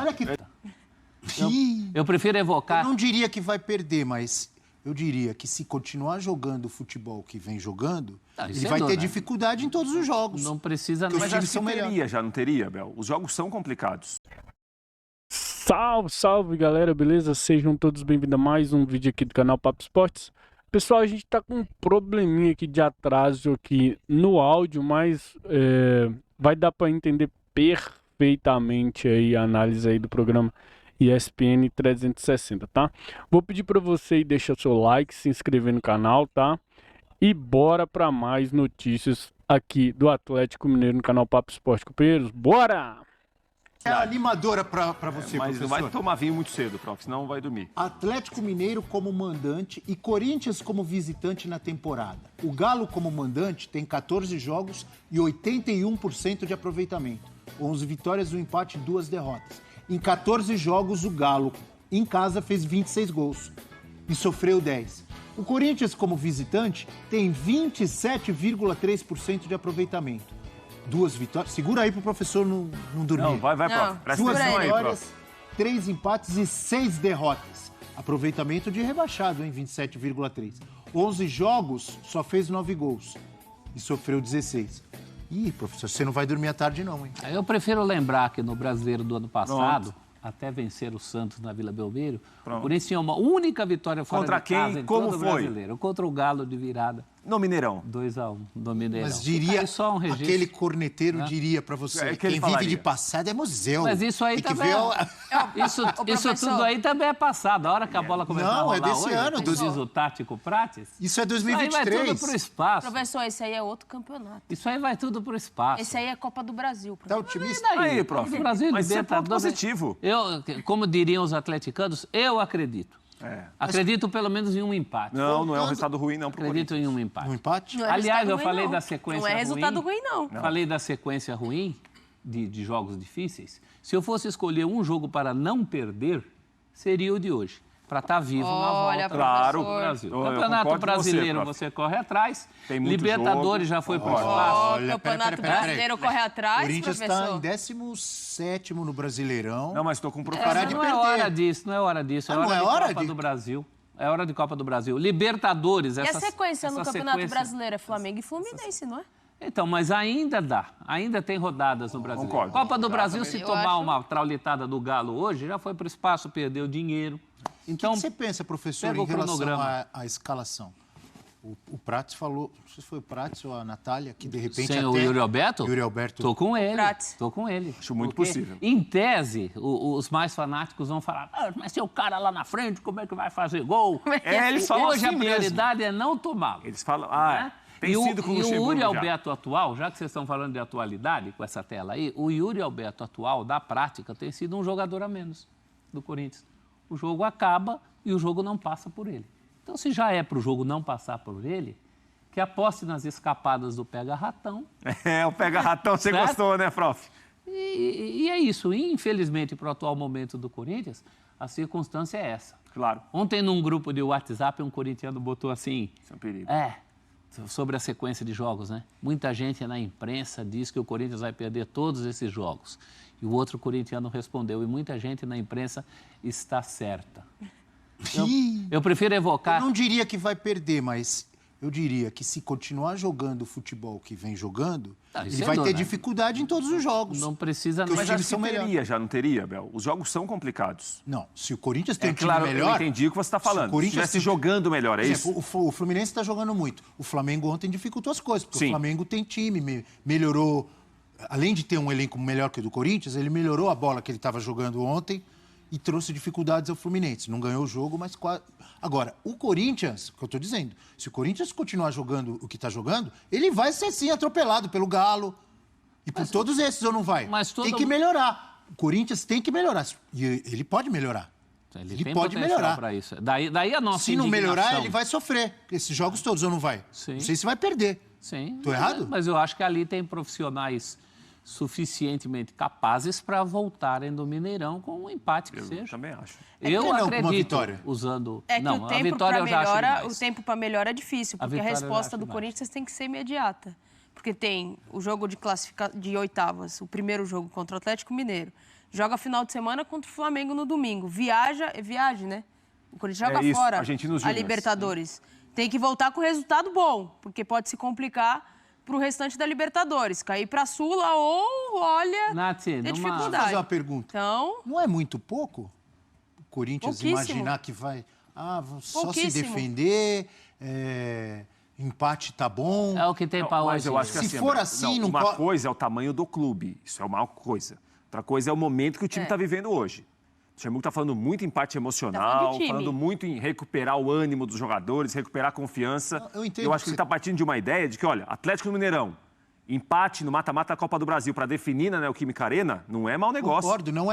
Olha que... Eu prefiro evocar... Eu não diria que vai perder, mas eu diria que se continuar jogando o futebol que vem jogando, ele vai ter dificuldade em todos os jogos. Não precisa... Mas acho que teria, já não teria, Bel? Os jogos são complicados. Salve, salve, galera, beleza? Sejam todos bem-vindos a mais um vídeo aqui do canal Papo Esportes. Pessoal, a gente tá com um probleminha aqui de atraso aqui no áudio, mas vai dar para entender perfeitamente aí a análise aí do programa ESPN 360, tá? Vou pedir para você deixar seu like, se inscrever no canal, tá? E bora para mais notícias aqui do Atlético Mineiro no canal Papo Esporte, companheiros. Bora! É animadora para você, mas professor. Não vai tomar vinho muito cedo, prof, senão vai dormir. Atlético Mineiro como mandante e Corinthians como visitante na temporada. O Galo como mandante tem 14 jogos e 81% de aproveitamento. 11 vitórias, um empate e 2 derrotas. Em 14 jogos, o Galo, em casa, fez 26 gols e sofreu 10. O Corinthians como visitante tem 27,3% de aproveitamento. 2 vitórias. Segura aí pro professor não dormir. Não, vai, prof. Presta 2 atenção aí, vitórias, prof. 3 empates e 6 derrotas. Aproveitamento de rebaixado, em 27,3. 11 jogos, só fez 9 gols e sofreu 16. Ih, professor, você não vai dormir à tarde não, hein? Eu prefiro lembrar que no Brasileiro do ano passado, até vencer o Santos na Vila Belmiro, o Corinthians tinha uma única vitória fora Contra de casa quem? em Como todo o foi? Brasileiro. Contra o Galo de virada. No Mineirão. 2-1 no Mineirão. Mas diria, só um registro, aquele corneteiro diria pra você, que ele quem falaria. vive de passado é museu. Mas isso aí Tem que também... ver Isso tudo aí também é passado. A hora que a bola começar a rolar desse hoje, ano, como diz o tático Prates, Isso é isso aí 2023. vai tudo pro espaço. Professor, esse aí é outro campeonato. Isso aí vai tudo pro espaço. Esse aí é Copa do Brasil. Tá Professor. otimista? Aí, prof. O Brasil Mas isso é ponto Libertadores. positivo. Como diriam os atleticanos, eu acredito. Acredito pelo menos em um empate. Não é um resultado ruim, não, pro Acredito em um empate. Um empate? Não é Aliás, eu resultado falei ruim, da não. sequência Não é resultado ruim. ruim, não. Falei da sequência ruim de jogos difíceis. Se eu fosse escolher um jogo para não perder, seria o de hoje. Para estar vivo na volta Claro. do Brasil. Eu Campeonato concordo com Brasileiro você, prof. você corre atrás. Tem muito Libertadores jogo. já foi para o espaço. Olha, Campeonato peraí. Brasileiro corre O atrás, Corinthians professor. está em 17º no Brasileirão. Não, mas estou com um Parar professor. de Não é perder. hora disso, não é hora disso. É Ah, não hora é de hora Copa de- do Brasil. É hora de Copa do Brasil. Libertadores, E a sequência no Campeonato Brasileiro é Flamengo e Fluminense, não é? Então, mas ainda dá. Ainda tem rodadas no Brasil. Concordo. Copa do Brasil, se Eu tomar acho- uma traulitada do Galo hoje, já foi para o espaço, perdeu dinheiro. Então, O que você pensa, professor, pega em o relação cronograma. à escalação? O Prates falou, não sei se foi o Prates ou a Natália, que de repente sem até... o Yuri Alberto? Yuri Alberto. Tô com ele. Prates. Tô com ele. Acho muito Porque, possível. Em tese, os mais fanáticos vão falar, mas se o cara lá na frente, como é que vai fazer gol? Eles falam Hoje assim a prioridade é não tomá-lo. Eles falam, tem E sido com o o Luxemburgo Yuri já. Alberto atual, já que vocês estão falando de atualidade com essa tela aí, o Yuri Alberto atual, da prática, tem sido um jogador a menos do Corinthians. O jogo acaba e o jogo não passa por ele. Então, se já é para o jogo não passar por ele, que aposte nas escapadas do pega-ratão. O pega-ratão, você Certo? gostou, né, prof? E é isso. Infelizmente, para o atual momento do Corinthians, a circunstância é essa. Claro. Ontem, num grupo de WhatsApp, um corintiano botou assim... Isso é um perigo. Sobre a sequência de jogos, né? Muita gente na imprensa diz que o Corinthians vai perder todos esses jogos. E o outro corintiano respondeu, e muita gente na imprensa está certa. Eu prefiro evocar... Eu não diria que vai perder, mas eu diria que se continuar jogando o futebol que vem jogando, isso ele é vai dor, ter né? dificuldade em todos os jogos. Não precisa... Porque os Mas times acho são que melhores. teria, já não teria, Bel? Os jogos são complicados. Não, se o Corinthians tem um time Claro, eu melhor... entendi o que você está se o falando. Se Corinthians estivesse jogando melhor, é Por isso? exemplo, o Fluminense está jogando muito. O Flamengo ontem dificultou as coisas, porque Sim. o Flamengo tem time, melhorou. Além de ter um elenco melhor que o do Corinthians, ele melhorou a bola que ele estava jogando ontem e trouxe dificuldades ao Fluminense. Não ganhou o jogo, mas quase. Agora, o Corinthians, o que eu estou dizendo, se o Corinthians continuar jogando o que está jogando, ele vai ser sim atropelado pelo Galo e por todos esses, ou não vai? Mas todo- Tem que melhorar. O Corinthians tem que melhorar. E ele pode melhorar. Ele tem pode potencial melhorar. para isso. Daí a nossa Se não melhorar, indignação. ele vai sofrer. Esses jogos todos, ou não vai? Sim. Não sei se vai perder. Sim. Tô errado? Mas eu acho que ali tem profissionais suficientemente capazes para voltarem do Mineirão com um empate que Eu seja. também acho. Eu Por que não com uma acredito, vitória? usando... É que não, o a tempo vitória para eu já acho melhora, demais. o tempo para melhora é difícil, porque a vitória eu já resposta acho do demais. Corinthians tem que ser imediata. Porque tem o jogo de oitavas, o primeiro jogo contra o Atlético Mineiro. Joga final de semana contra o Flamengo no domingo. Viagem, né? O Corinthians joga isso, fora Argentinos a Júnior. Libertadores. Tem que voltar com resultado bom, porque pode se complicar para o restante da Libertadores. Cair para a Sula ou, olha, Nath, ter Vou dificuldade. fazer uma pergunta. Então, Não é muito pouco o Corinthians Pouquíssimo. imaginar que vai só se Pouquíssimo. defender, empate tá bom. É o que tem para Mas hoje. eu acho que Se assim, for Abel, assim, não, não uma po- coisa é o tamanho do clube. Isso é uma coisa. Outra coisa é o momento que o time está vivendo hoje. O Luxemburgo está falando muito em empate Tá emocional, falando de time. falando muito em recuperar o ânimo dos jogadores, recuperar a confiança. Eu entendo Eu acho que que ele está partindo de uma ideia de que, olha, Atlético no Mineirão, empate no mata-mata da Copa do Brasil para definir na Neoquímica Arena, não é mau negócio. Concordo, não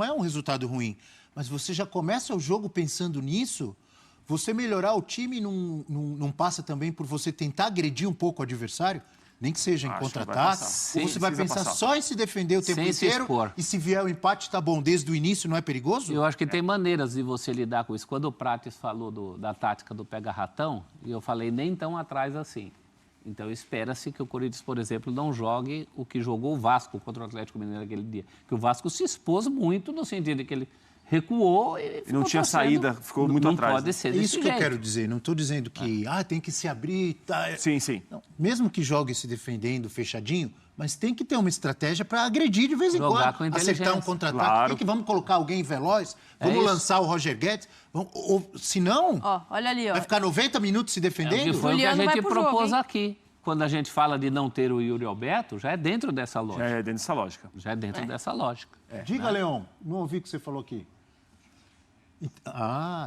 é um resultado ruim. Mas você já começa o jogo pensando nisso, você melhorar o time não passa também por você tentar agredir um pouco o adversário? Nem que seja em Acho que vai contra-ataque. passar. Ou Sim, você vai precisa pensar passar. só em se defender o tempo Sem se inteiro expor. e se vier o empate, tá bom. Desde o início não é perigoso? Eu acho que tem maneiras de você lidar com isso. Quando o Prates falou da tática do pega-ratão, e eu falei nem tão atrás assim. Então espera-se que o Corinthians, por exemplo, não jogue o que jogou o Vasco contra o Atlético Mineiro naquele dia. Que o Vasco se expôs muito no sentido de que ele recuou e não tinha saída, ficou muito não atrás, Pode né? ser É desse isso que jeito. eu quero dizer. Não estou dizendo que tem que se abrir. Tá. Sim, sim. Não, mesmo que jogue se defendendo, fechadinho, mas tem que ter uma estratégia para agredir de vez em Jogar quando. com Acertar um inteligência. contra-ataque. Claro. Tem que vamos colocar alguém veloz, vamos isso. lançar o Roger Guedes. Senão, ó, olha ali, ó. vai ficar 90 minutos se É o que defendendo? foi Juliano o que a vai gente pro jogo, propôs hein? aqui. Quando a gente fala de não ter o Yuri Alberto, já é dentro dessa lógica. É dentro dessa lógica. Já é dentro dessa lógica. Diga, Leon, não ouvi o que você falou aqui.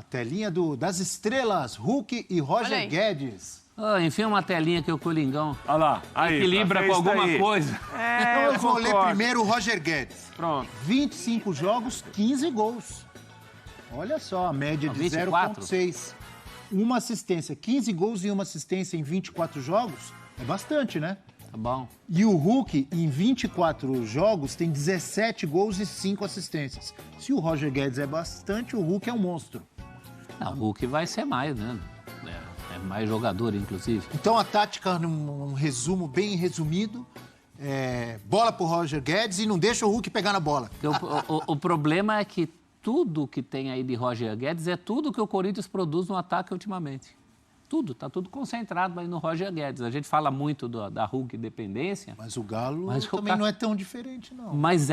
Telinha das estrelas, Hulk e Olha Roger aí. Guedes. Enfia uma telinha que o Colingão Olha lá. Aí, equilibra fez com alguma daí. coisa. Então eu vou ler primeiro o Roger Guedes. Pronto. 25 jogos, 15 gols. Olha só, a média de 24. 0,6. Uma assistência, 15 gols e uma assistência em 24 jogos, é bastante, né? Tá bom. E o Hulk, em 24 jogos, tem 17 gols e 5 assistências. Se o Roger Guedes é bastante, o Hulk é um monstro. Não, o Hulk vai ser mais, né? É mais jogador, inclusive. Então a tática, num resumo bem resumido, bola pro Roger Guedes e não deixa o Hulk pegar na bola. Porque o problema é que tudo que tem aí de Roger Guedes é tudo que o Corinthians produz no ataque ultimamente. Tudo, tá tudo concentrado aí no Roger Guedes. A gente fala muito da Hulk dependência, Mas o Galo Mas o também cara- não é tão diferente, não. mas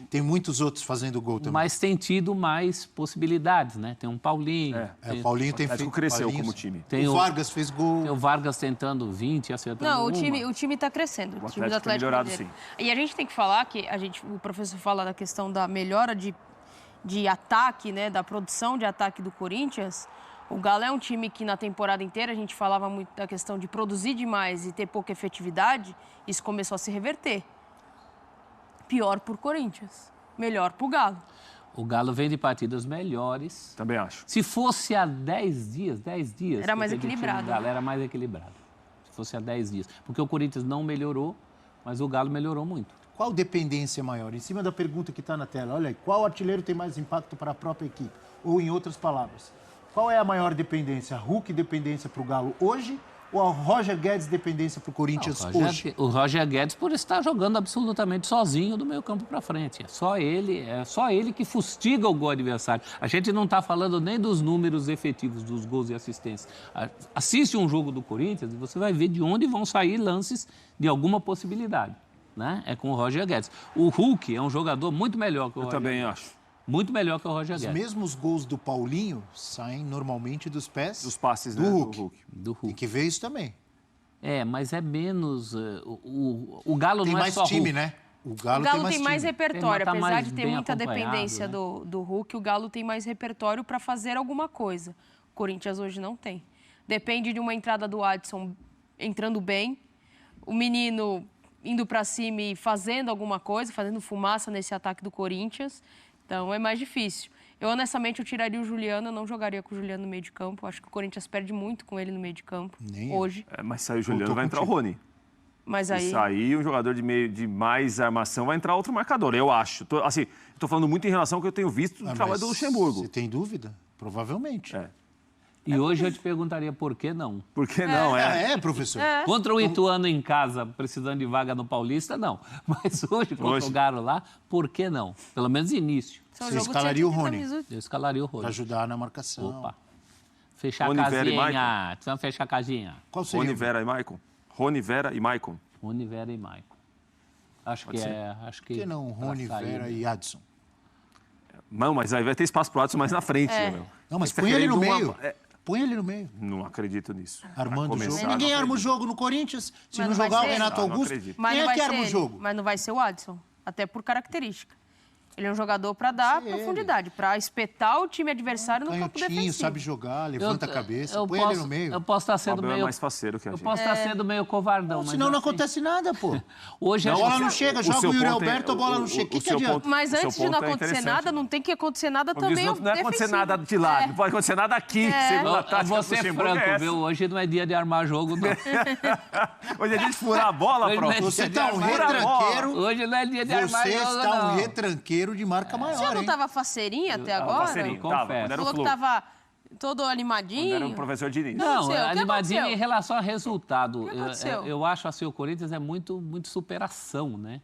Tem muitos outros fazendo gol também. mas tem tido mais possibilidades, né? Tem um Paulinho, O Paulinho tem O Atlético feito... cresceu Paulinho- como time. Tem o o- Vargas fez gol. tem o Vargas tentando 20, acertando Não, uma. o time tá crescendo. O time do Atlético tem Atlético melhorado, Mineiro. E a gente tem que falar que o professor fala da questão da melhora de ataque, né, da produção de ataque do Corinthians. O Galo é um time que na temporada inteira a gente falava muito da questão de produzir demais e ter pouca efetividade. Isso começou a se reverter. Pior por Corinthians, melhor pro Galo. O Galo vem de partidas melhores. Também acho. Se fosse há 10 dias... Era mais quer dizer, o time equilibrado, do Galo né? era mais equilibrado. Se fosse há 10 dias. Porque o Corinthians não melhorou, mas o Galo melhorou muito. Qual dependência maior? Em cima da pergunta que está na tela, olha aí, qual artilheiro tem mais impacto para a própria equipe? Ou, em outras palavras, qual é a maior dependência? A Hulk dependência para o Galo hoje ou a Roger Guedes dependência para o Corinthians hoje? O Roger Guedes por estar jogando absolutamente sozinho do meio campo para frente. É só ele que fustiga o gol adversário. A gente não está falando nem dos números efetivos dos gols e assistências. Assiste um jogo do Corinthians e você vai ver de onde vão sair lances de alguma possibilidade. Né? É com o Roger Guedes. O Hulk é um jogador muito melhor que o Eu Roger também Guedes. acho. Muito melhor que o Roger Os Guedes. mesmos gols do Paulinho saem normalmente dos pés Dos passes, do né, Hulk. do Hulk. Do Tem Hulk. que ver isso também. Mas é menos... O Galo Tem não é mais só time, Hulk. né? O O Galo Galo tem mais time. repertório, Tá apesar mais de ter bem muita acompanhado, dependência né? do Hulk, o Galo tem mais repertório para fazer alguma coisa. O Corinthians hoje não tem. Depende de uma entrada do Adson entrando bem, o menino indo para cima e fazendo alguma coisa, fazendo fumaça nesse ataque do Corinthians. Então é mais difícil. Eu, honestamente, eu tiraria o Juliano, eu não jogaria com o Juliano no meio de campo. Acho que o Corinthians perde muito com ele no meio de campo, Nem eu. hoje. Mas saiu o Juliano, Voltou vai entrar o contigo. Rony. Mas Se aí... sair um jogador de mais armação, vai entrar outro marcador, eu acho. Tô falando muito em relação ao que eu tenho visto do trabalho Mas do Luxemburgo. Você tem dúvida? Provavelmente. É. E hoje eu te perguntaria por que não? Por que não? Professor. Contra o Ituano em casa, precisando de vaga no Paulista, não. Mas hoje, contra o Galo lá, por que não? Pelo menos início. Você escalaria o Rony. Eu escalaria o Rony. Para ajudar na marcação. Opa. Fechar Rony, a Vera e casinha. Maicon. Precisamos fechar a casinha. Qual seria? Rony, Vera e Maicon. Rony, Vera e Maicon. Rony, Vera e Maicon. Acho Pode que ser. é. Acho que Por que não pra Rony, sair, Vera né? e Adson? Não, mas aí vai ter espaço pro Adson mais na frente, né, meu? Não, mas Você tá põe ele no querendo meio. Põe ele no meio. Não acredito nisso. Armando o Pra jogo. começar, Ninguém não arma o acredito. jogo no Corinthians. Se Mas não não vai jogar o ser Renato ele. Não Augusto, acredito. Mas quem não é que vai arma o ser jogo? ele, mas não vai ser o Adson, até por característica. Ele é um jogador para dar profundidade, para espetar o time adversário no campo Canhotinho, defensivo. sabe jogar, levanta a cabeça, eu põe posso, ele no meio. Eu posso estar O sendo Abel é meio. mais faceiro que a Eu gente. posso estar sendo meio covardão, mas. Senão não assim, acontece nada, pô. Hoje A a bola gente- não chega, o joga o seu Yuri ponto é- Alberto, a bola não o- chega. O o que seu adianta? ponto- Mas o seu antes de não ponto é acontecer interessante, nada, né? não tem que acontecer nada Como diz, também. não vai acontecer defensivo. nada de lá, não pode acontecer nada aqui. Segundo a Eu tática vou do ser Luxemburgo é franco, essa. viu? Hoje não é dia de armar jogo, não. Hoje é dia de furar a bola, Hoje prof. não é Você dia de tá um armar retranqueiro. Hoje não é dia de armar Você jogo, está um não. retranqueiro de marca Você maior, não hein? tava faceirinho até Tava agora? faceirinho, Eu tava, confesso. quando era o Falou que Flu. tava todo Quando animadinho. era o professor Diniz. Não, aconteceu? O que animadinho aconteceu? em relação a resultado. O que aconteceu? Eu acho assim, o Corinthians é muito superação, né?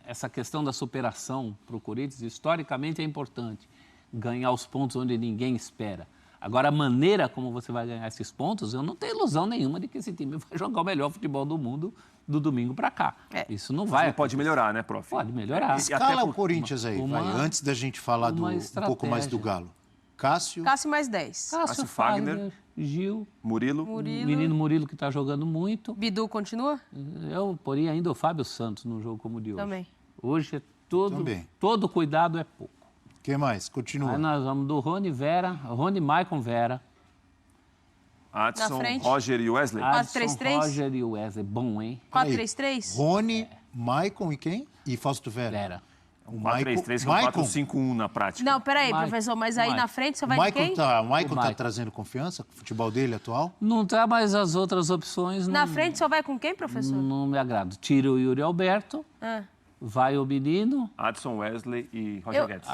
Essa questão da superação para o Corinthians, historicamente, é importante. Ganhar os pontos onde ninguém espera. Agora, a maneira como você vai ganhar esses pontos, eu não tenho ilusão nenhuma de que esse time vai jogar o melhor futebol do mundo do domingo para cá. Isso não vai. Mas pode melhorar, né, prof? Pode melhorar. E até Escala o por- Corinthians aí, vai, antes da gente falar uma um pouco mais do estratégia. Galo. Cássio, Cássio mais 10. Cássio Fagner, Gil, Murilo. o menino Murilo que está jogando muito. Bidu continua? Eu poria ainda o Fábio Santos num jogo como o de hoje. Também. Hoje é Também. todo cuidado é pouco. quem mais? Continua. Aí nós vamos do Rony Vera, Rony Maicon Vera, Adson, frente. Roger e Wesley. Adson, 4-3-3? Roger e Wesley. Bom, hein? 4-3-3? Rony, Maicon e quem? E Fausto Vera. Vera. O 4-3-3 com Maicon. 4-5-1 na prática. Não, peraí, Maicon. professor, mas aí Maicon. na frente você O vai de Maicon quem? tá, O tá Maicon. trazendo confiança com o futebol dele atual? Não tá, mas as outras opções Na não, frente só vai com quem, professor? não me agradam. Tira o Yuri Alberto, Ah. vai o menino. Adson, Wesley e Roger Eu, Guedes.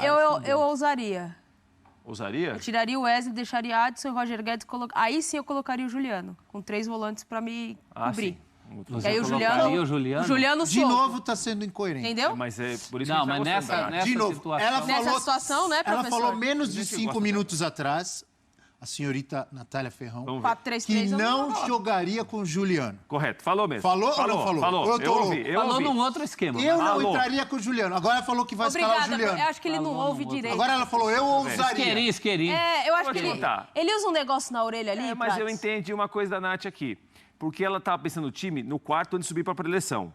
eu ousaria. Ousaria? Eu tiraria o Wesley, deixaria Adson e Roger Guedes. Aí sim eu colocaria o Juliano, com 3 volantes para me cobrir. sim. E aí o colocaria Juliano. o Juliano? De solto. novo tá sendo incoerente. Entendeu? Mas é por isso Não, que a mas gente tá gostando. nessa De novo, situação... ela Nessa falou, situação, né, ela professor? falou menos de Gente, 5 gosta minutos atrás, a senhorita Natália Ferrão, Vamos ver. 4-3-3 que eu não vou. jogaria com o Juliano. Correto, falou mesmo. Falou ou não falou? Falou, Eu tô eu ouvi, louco. eu Falou ouvi. num outro esquema. Eu não Falou. entraria com o Juliano. Agora ela falou que vai escalar o Obrigada, Juliano. eu acho que ele não ouve outro. direito. Agora ela falou, eu ousaria. Isqueirinho. Eu acho Vou que te contar. ele usa um negócio na orelha ali, Mas eu Prats. entendi uma coisa da Nath aqui. Porque ela estava pensando no time no quarto antes de subir para a preleção.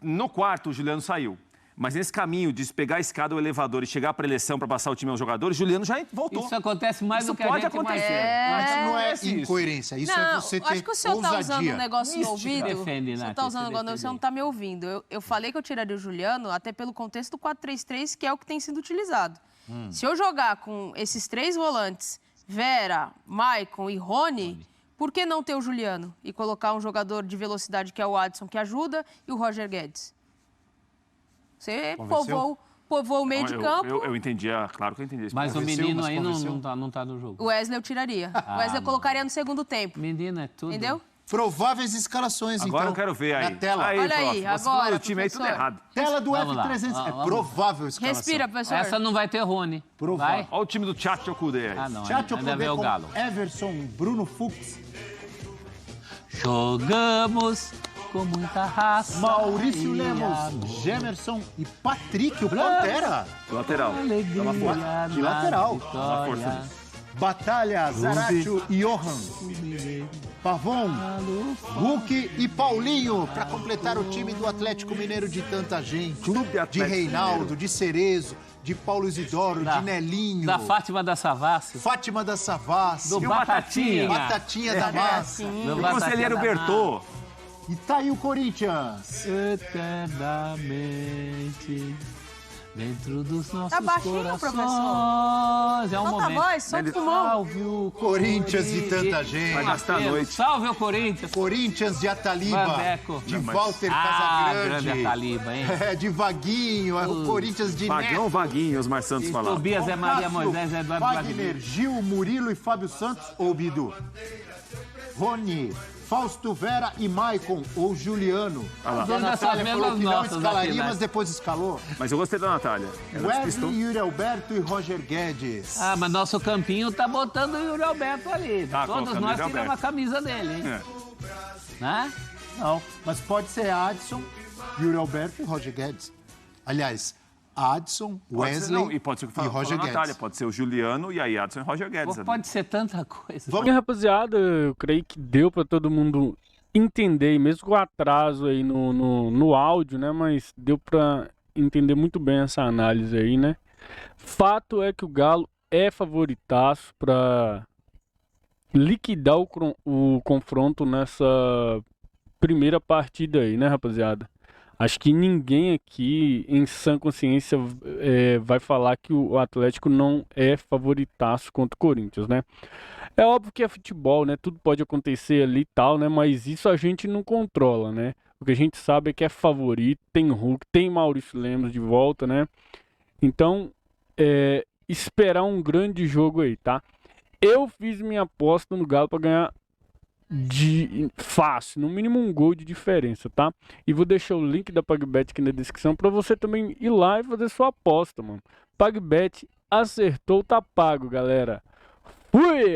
No quarto, o Juliano saiu. Mas nesse caminho de pegar a escada, o elevador e chegar para a preleção para passar o time aos jogadores, Juliano já voltou. Isso acontece mais Isso do que a pode gente acontecer. imagina. Mas isso não é Acontece isso. incoerência, isso é Não, você ter acho que o senhor está usando ousadia. um negócio no ouvido. Defende, O senhor Nath, está usando você um negócio, defende. você não está me ouvindo. Eu falei que eu tiraria o Juliano até pelo contexto do 4-3-3, que é o que tem sido utilizado. Se eu jogar com esses 3 volantes, Vera, Maicon e Rony, por que não ter o Juliano e colocar um jogador de velocidade que é o Adson, que ajuda, e o Roger Guedes? Você Convenceu? povoou o meio de campo. Eu entendi, claro que eu entendi isso. Mas o Convenceu, menino mas aí convenceu? não tá no jogo. O Wesley eu tiraria. O Wesley eu colocaria no segundo tempo. Menino é tudo. Entendeu? Prováveis escalações, Agora então. eu quero ver aí. Na tela. Aí, Olha prof, aí, você agora, falou do time aí tudo professor. errado. Tela do Vamos lá, F300. É vamos. provável a escalação. Respira, professor. Essa não vai ter Rony. Provável. Vai? Olha o time do Tchatcho Kudê aí. Ah, não. Tchatcho Ainda vem Kudê o com Galo. Everson, Bruno Fux, Jogamos com muita raça. Maurício e Lemos, amor. Gemerson e Patrick, o Pantera. Lateral. Alegria Dá uma força. na Que lateral. vitória. Dá uma força. Batalha, Zaratio e Johan. Pavon, Hulk e Paulinho, para completar o time do Atlético Mineiro de tanta gente. Clube De Atlético Reinaldo, Mineiro. de Cerezo, de Paulo Isidoro, de Nelinho. Da Fátima da Savassi. Fátima da Savassi. Do E o Batatinha. Batatinha da Massa. Do O Batatinha conselheiro da Bertô. E tá aí o Corinthians. Eternamente Dentro dos nossos Tá baixinho, corações. É um Solta a momento. voz, solta o pulmão. Salve o Corinthians de tanta gente. Vai gastar a noite. Salve o Corinthians. Corinthians de Ataliba, Vandeco. de Não, mas- Walter Grande Casagrande. Ataliba, hein? É, de Vaguinho, o Corinthians de Vagão, Neto. vaguinho, Osmar Santos falava. Tobias é Maria Cássio, Moisés, é Eduardo Wagner, Vladimir. Gil, Murilo e Fábio Santos ou Bidu? Rony, Fausto Vera e Maicon ou Juliano? lá. A Todas essas Natália mesmas falou que não notas escalaria, aqui, né? mas depois escalou. Mas eu gostei da Natália. Ela despistou. Wesley, Yuri Alberto e Roger Guedes. Ah, mas nosso campinho tá botando o Yuri Alberto ali. Tá Todos colocando nós Yuri tiramos a Alberto. camisa dele, hein? É. Né? Não, mas pode ser Adson, Yuri Alberto e Roger Guedes. Aliás, Adson, Pode ser, Wesley não, e pode ser o que e falou a Roger Natália. Guedes. Pode ser o Juliano e aí Adson e Roger Guedes. ali. Pode ser tanta coisa. Vamos- E, rapaziada, eu creio que deu pra todo mundo entender, mesmo com o atraso aí no áudio, né? Mas deu pra entender muito bem essa análise aí, né? Fato é que o Galo é favoritaço pra liquidar o confronto nessa primeira partida aí, né, rapaziada? Acho que ninguém aqui, em sã consciência, vai falar que o Atlético não é favoritaço contra o Corinthians, né? É óbvio que é futebol, né? Tudo pode acontecer ali e tal, né? Mas isso a gente não controla, né? O que a gente sabe é que é favorito, tem Hulk, tem Maurício Lemos de volta, né? Então, esperar um grande jogo aí, tá? Eu fiz minha aposta no Galo para ganhar de fácil, no mínimo um gol de diferença, tá? E vou deixar o link da PagBet aqui na descrição para você também ir lá e fazer sua aposta, mano. PagBet acertou, tá pago, galera. Fui!